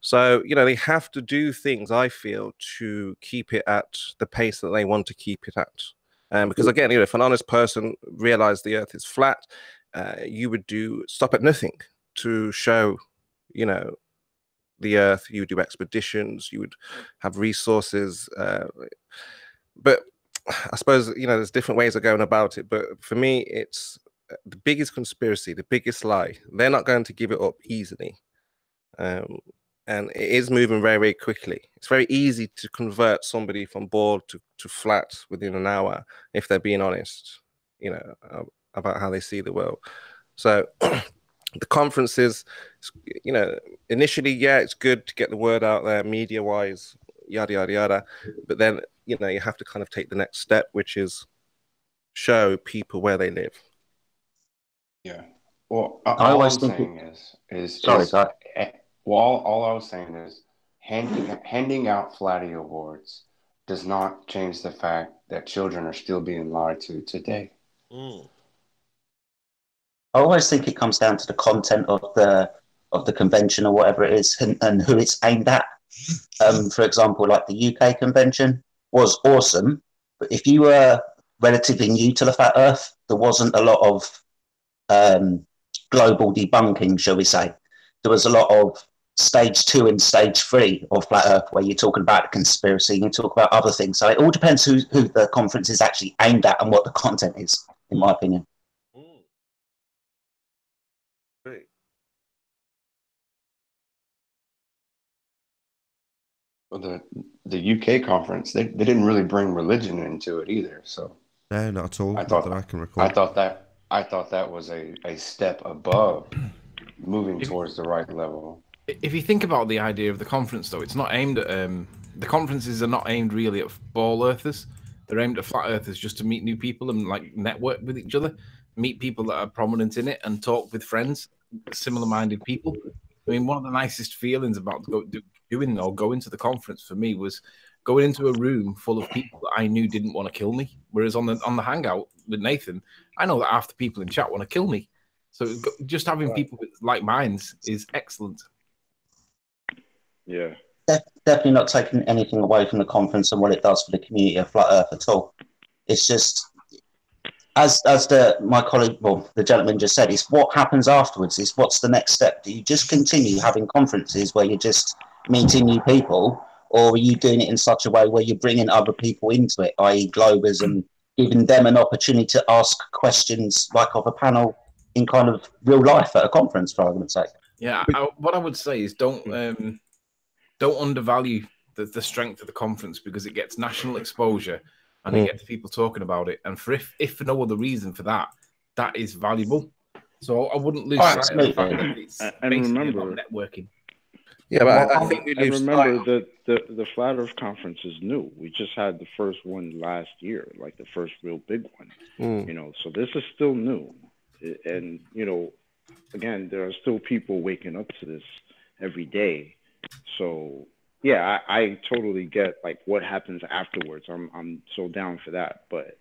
So, you know, they have to do things, I feel, to keep it at the pace that they want to keep it at. Because again, you know, if an honest person realized the Earth is flat, you would stop at nothing to show, you know, the Earth. You would do expeditions, you would have resources, but I suppose, you know, there's different ways of going about it. But for me, it's the biggest conspiracy, the biggest lie. They're not going to give it up easily, and it is moving very, very quickly. It's very easy to convert somebody from board to flat within an hour if they're being honest, you know, about how they see the world. So the conferences, you know, initially, yeah, it's good to get the word out there media-wise, yada, yada, yada. But then, you know, you have to kind of take the next step, which is show people where they live. Yeah. Well, all I'm saying is all I was saying is handing out Flatty Awards does not change the fact that children are still being lied to today. I always think it comes down to the content of the convention or whatever it is, and who it's aimed at. For example, like the UK convention was awesome, but if you were relatively new to the Flat Earth, there wasn't a lot of global debunking, shall we say. There was a lot of stage 2 and stage 3 of Flat Earth, where you're talking about conspiracy and you talk about other things. So it all depends who the conference is actually aimed at and what the content is, in my opinion. Great. Well, the UK conference, they didn't really bring religion into it either. So No, not at all. I Not thought that I can recall. I thought that was a step above moving towards the right level. If you think about the idea of the conference, though, it's not aimed at the conferences are not aimed really at ball earthers. They're aimed at flat earthers, just to meet new people and like network with each other, meet people that are prominent in it, and talk with friends, similar-minded people. I mean, one of the nicest feelings about going to the conference for me was going into a room full of people that I knew didn't want to kill me. Whereas on the hangout with Nathan, I know that half the people in chat want to kill me. So just having people with like minds is excellent. Yeah. definitely not taking anything away from the conference and what it does for the community of Flat Earth at all. It's just, as my colleague, well, the gentleman just said, it's what happens afterwards. It's what's the next step. Do you just continue having conferences where you're just meeting new people, or are you doing it in such a way where you're bringing other people into it, i.e. Globers, and giving them an opportunity to ask questions like of a panel in kind of real life at a conference, for argument's sake? Yeah, what I would say is don't undervalue the strength of the conference, because it gets national exposure and it gets people talking about it. And for if for no other reason for that is valuable. So I wouldn't lose sight of the fact that it's basically about networking. Yeah, but I think we lose remember that the Flat Earth conference is new. We just had the first one last year, like the first real big one. You know, so this is still new, and you know, again, there are still people waking up to this every day. So yeah, I totally get like what happens afterwards. I'm so down for that. But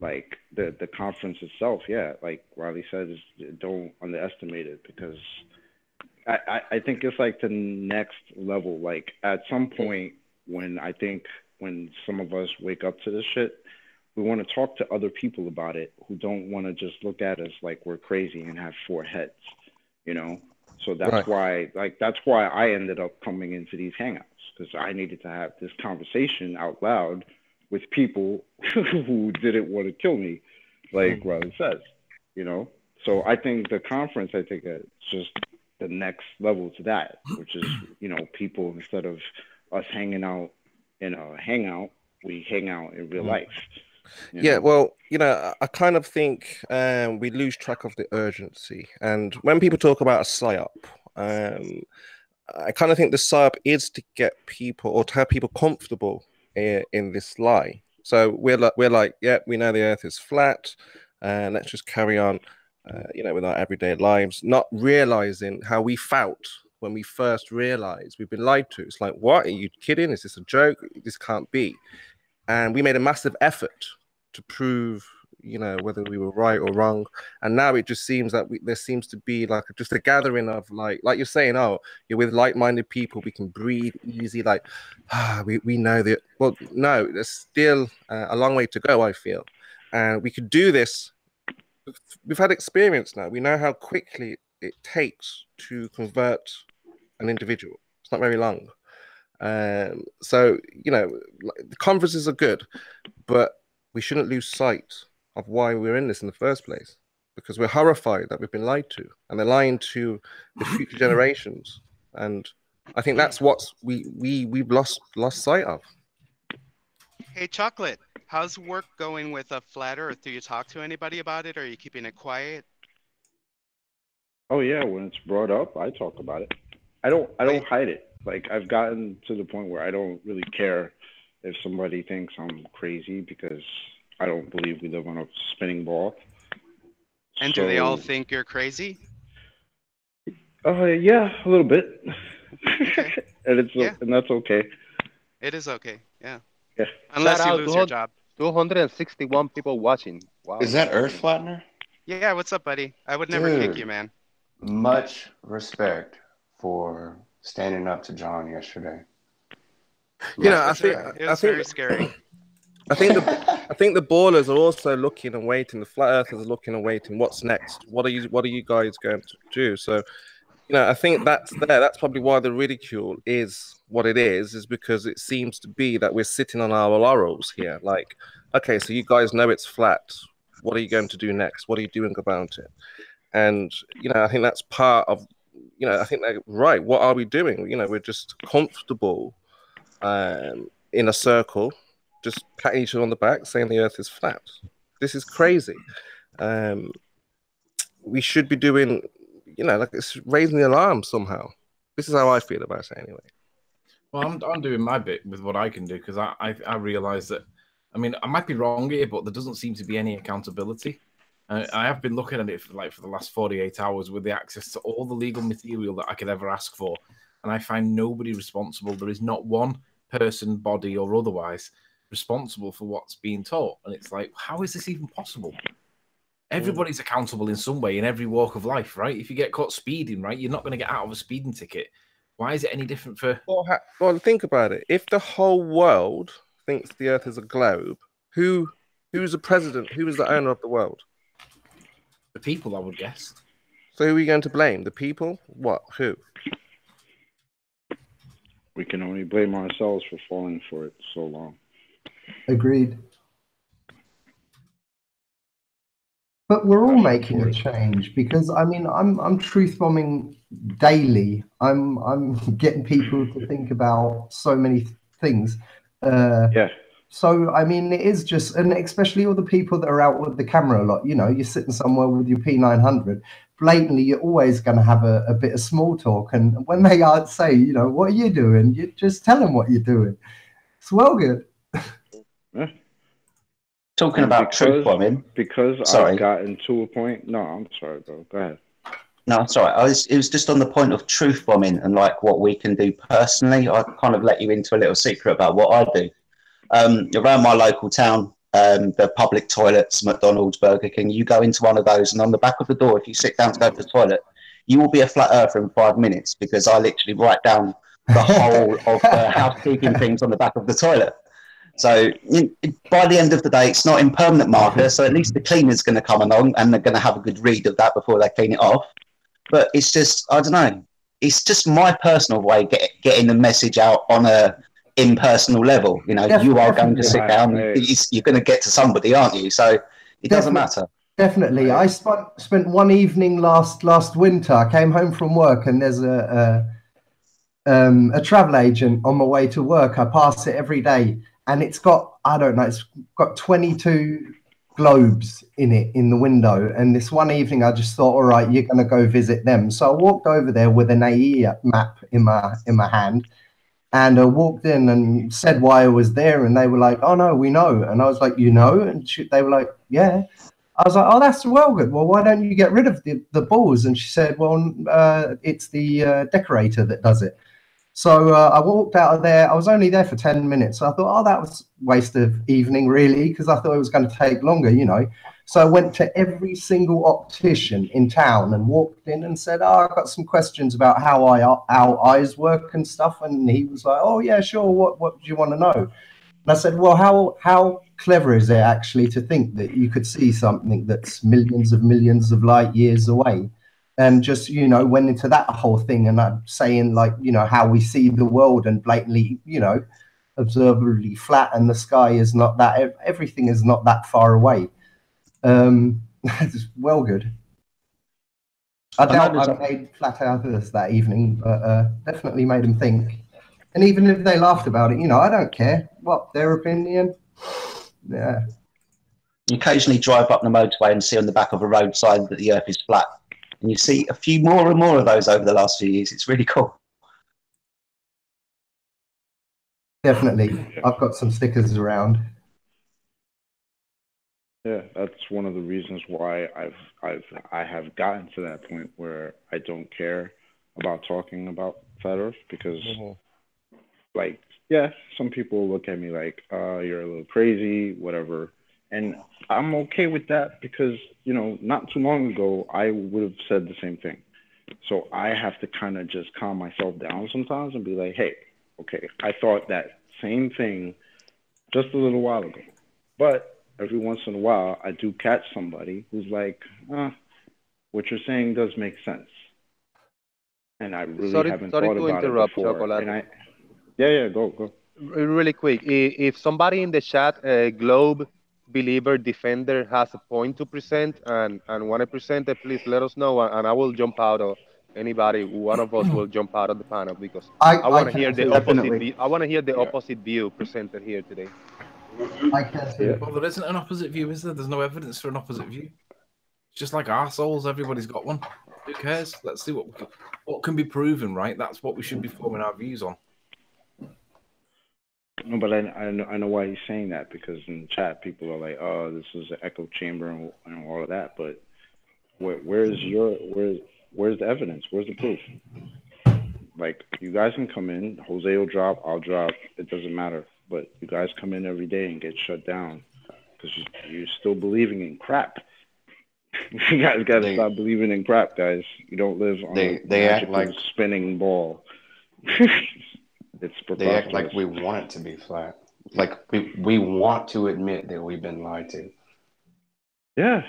like the conference itself, yeah, like Riley said, is don't underestimate it, because I think it's like the next level. Like at some point when some of us wake up to this shit, we want to talk to other people about it who don't want to just look at us like we're crazy and have four heads, you know? So that's why I ended up coming into these hangouts, because I needed to have this conversation out loud with people who didn't want to kill me, like Riley says, you know? So I think the conference, it's just the next level to that, which is, you know, people, instead of us hanging out in a hangout, we hang out in real life. Yeah, well, you know, I kind of think we lose track of the urgency. And when people talk about a PSYOP, I kind of think the PSYOP is to get people, or to have people comfortable in this lie. So we're like, yeah, we know the Earth is flat, and let's just carry on, you know, with our everyday lives, not realizing how we felt when we first realized we've been lied to. It's like, what? Are you kidding? Is this a joke? This can't be. And we made a massive effort to prove, you know, whether we were right or wrong. And now it just seems that there seems to be like just a gathering of like you're saying, oh, you're with like-minded people, we can breathe easy, like, we know that. Well, no, there's still a long way to go, I feel. And we could do this. We've had experience now. We know how quickly it takes to convert an individual. It's not very long. So, you know, the conferences are good, but we shouldn't lose sight of why we're in this in the first place, because we're horrified that we've been lied to, and they're lying to the future generations. And I think that's what we've lost sight of. Hey, Chocolate, how's work going with a Flat Earth? Do you talk to anybody about it, or are you keeping it quiet? Oh yeah, when it's brought up, I talk about it. I don't hide it. Like, I've gotten to the point where I don't really care if somebody thinks I'm crazy, because I don't believe we live on a spinning ball. And do they all think you're crazy? Yeah, a little bit. Okay. And that's okay. It is okay. Yeah. Yeah. Unless you lose your job. 261 people watching. Wow. Is that Earth Flattener? Yeah, what's up, buddy? I would never kick you, man. Much respect for standing up to John yesterday. You know, I think very scary. I think the ballers are also looking and waiting. The flat earthers are looking and waiting. What's next? What are you guys going to do? So, you know, I think that's there. That's probably why the ridicule is what it is because it seems to be that we're sitting on our laurels here. Like, okay, so you guys know it's flat. What are you going to do next? What are you doing about it? And, you know, I think that's part of, you know, I think they're right. What are we doing? You know, we're just comfortable in a circle, just patting each other on the back, saying the earth is flat. This is crazy. We should be doing, you know, like it's raising the alarm somehow. This is how I feel about it anyway. Well, I'm doing my bit with what I can do because I realize that, I mean, I might be wrong here, but there doesn't seem to be any accountability. I have been looking at it for the last 48 hours with the access to all the legal material that I could ever ask for, and I find nobody responsible. There is not one person, body or otherwise, responsible for what's being taught. And it's like, how is this even possible? Everybody's accountable in some way in every walk of life, right? If you get caught speeding, right, you're not going to get out of a speeding ticket Why is it any different for? Well, think about it. If the whole world thinks the Earth is a globe, who's the president? Who is the owner of the world? The people, I would guess. So who are we going to blame? The people? What? Who? We can only blame ourselves for falling for it so long. Agreed. But we're all making a change because I mean I'm truth bombing daily. I'm getting people to think about so many things. Yeah. So I mean it is just, and especially all the people that are out with the camera a lot. You know, you're sitting somewhere with your P900. Blatantly, you're always going to have a bit of small talk, and when they say, you know, what are you doing? You just tell them what you're doing. It's well good. Yeah. Talking about truth bombing. Because I've gotten to a point. No, I'm sorry, bro. Go ahead. No, it's all right. It was just on the point of truth bombing and like what we can do personally. I kind of let you into a little secret about what I do. Around my local town, the public toilets, McDonald's, Burger King, you go into one of those and on the back of the door, if you sit down to go to the toilet, you will be a flat earther in 5 minutes because I literally write down the whole of the housekeeping things on the back of the toilet. So by the end of the day, it's not in permanent marker. So at least the cleaner's going to come along and they're going to have a good read of that before they clean it off. But it's just, I don't know. It's just my personal way of getting the message out on a impersonal level. You know, you are going to sit down. You're going to get to somebody, aren't you? So it doesn't matter. Definitely. I spent one evening last winter. I came home from work and there's a travel agent on my way to work. I pass it every day. And it's got, I don't know, it's got 22 globes in it in the window. And this one evening, I just thought, all right, you're going to go visit them. So I walked over there with an AE map in my hand. And I walked in and said why I was there. And they were like, oh, no, we know. And I was like, you know? And they were like, yeah. I was like, oh, that's well good. Well, why don't you get rid of the balls? And she said, well, it's the decorator that does it. So I walked out of there. I was only there for 10 minutes. So I thought, oh, that was a waste of evening, really, because I thought it was going to take longer, you know. So I went to every single optician in town and walked in and said, oh, I've got some questions about how our eyes work and stuff. And he was like, oh, yeah, sure. What do you want to know? And I said, well, how clever is it actually to think that you could see something that's millions of light years away? And just, you know, went into that whole thing, and I'm saying, like, you know, how we see the world and blatantly, you know, observably flat, and the sky is not that, everything is not that far away. It's well good. I doubt I made flat earthers that evening, but definitely made them think. And even if they laughed about it, you know, I don't care. What, their opinion? Yeah. You occasionally drive up the motorway and see on the back of a road sign that the earth is flat. And you see a few more and more of those over the last few years. It's really cool. Definitely. I've got some stickers around. Yeah, that's one of the reasons why I have gotten to that point where I don't care about talking about flat Earth because, like, yeah, some people look at me like, you're a little crazy, whatever. And I'm okay with that because, you know, not too long ago, I would have said the same thing. So I have to kind of just calm myself down sometimes and be like, hey, okay, I thought that same thing just a little while ago. But every once in a while, I do catch somebody who's like, what you're saying does make sense. And I really haven't thought about it before. And yeah, go. Really quick, if somebody in the chat, Globe Believer Defender, has a point to present and want to present it, please let us know, and I will jump out, or anybody, one of us will jump out of the panel because I want to hear the opposite view. I want to hear the opposite view presented here today. I can too. Well, there isn't an opposite view, is there? There's no evidence for an opposite view. It's just like arseholes. Everybody's got one. Who cares? Let's see what can be proven, right? That's what we should be forming our views on. No, but I know why he's saying that, because in the chat people are like, oh, this is an echo chamber and all of that. But where's the evidence? Where's the proof? Like, you guys can come in, Jose will drop, I'll drop, it doesn't matter. But you guys come in every day and get shut down because you're still believing in crap. You guys got to stop believing in crap, guys. You don't live on a act like spinning ball. It's They act like preposterous. we want it to be flat. Like we want to admit that we've been lied to. Yeah,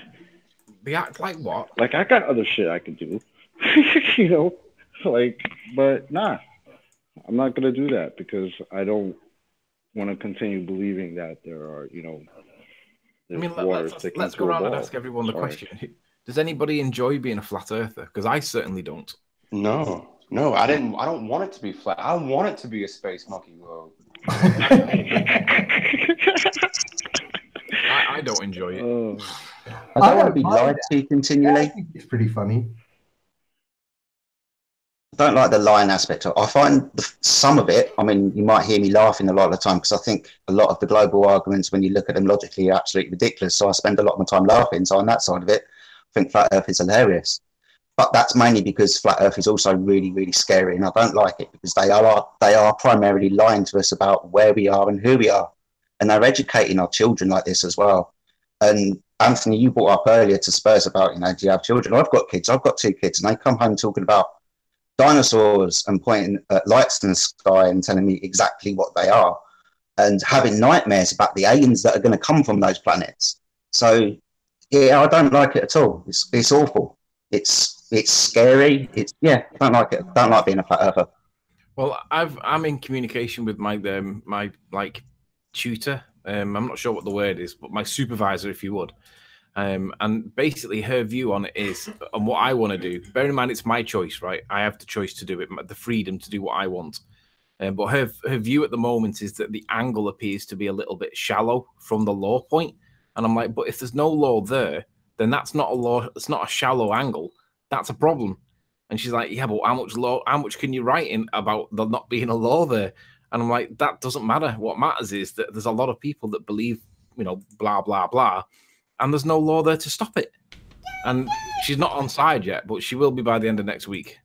They act like what? like I got other shit I could do, you know, like, but nah, I'm not gonna do that because I don't want to continue believing that there are, you know, I there's mean, water let's sticking go to a around and ball. ask everyone the Sorry. question: does anybody enjoy being a flat earther? Because I certainly don't. No, no, I didn't. I don't want it to be flat. I want it to be a space monkey globe. I don't enjoy it. Oh. I don't want to be lied to continually. I think it's pretty funny. I don't like the lying aspect. I find some of it, I mean, you might hear me laughing a lot of the time because I think a lot of the global arguments, when you look at them logically, are absolutely ridiculous. So I spend a lot of my time laughing. So on that side of it, I think Flat Earth is hilarious. But that's mainly because Flat Earth is also really, really scary. And I don't like it because they are primarily lying to us about where we are and who we are. And they're educating our children like this as well. And Anthony, you brought up earlier to Spurs about, you know, do you have children? I've got kids. I've got 2 kids, and they come home talking about dinosaurs and pointing at lights in the sky and telling me exactly what they are, and having nightmares about the aliens that are going to come from those planets. So yeah, I don't like it at all. It's awful. It's scary. I don't like it. I don't like being a flat earther. Well, I'm in communication with my my like tutor. I'm not sure what the word is, but my supervisor, if you would. And basically her view on it is, and what I want to do, bear in mind it's my choice, right? I have the choice to do it, the freedom to do what I want. But her view at the moment is that the angle appears to be a little bit shallow from the law point. And I'm like, but if there's no law there, then that's not a law. It's not a shallow angle. That's a problem. And she's like, yeah, but how much can you write in about there not being a law there? And I'm like, that doesn't matter. What matters is that there's a lot of people that believe, you know, blah, blah, blah. And there's no law there to stop it. And she's not on side yet, but she will be by the end of next week.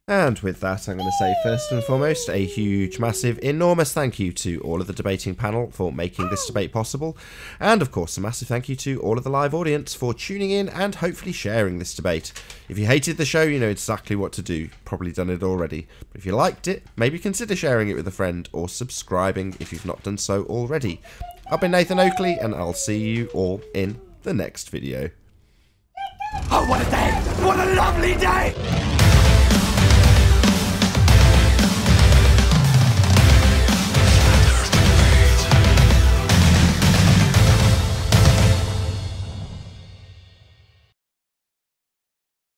And with that, I'm going to say first and foremost a huge, massive, enormous thank you to all of the debating panel for making this debate possible. And of course, a massive thank you to all of the live audience for tuning in and hopefully sharing this debate. If you hated the show, you know exactly what to do. Probably done it already. But if you liked it, maybe consider sharing it with a friend or subscribing if you've not done so already. I've been Nathan Oakley, and I'll see you all in the next video. Oh, what a day! What a lovely day!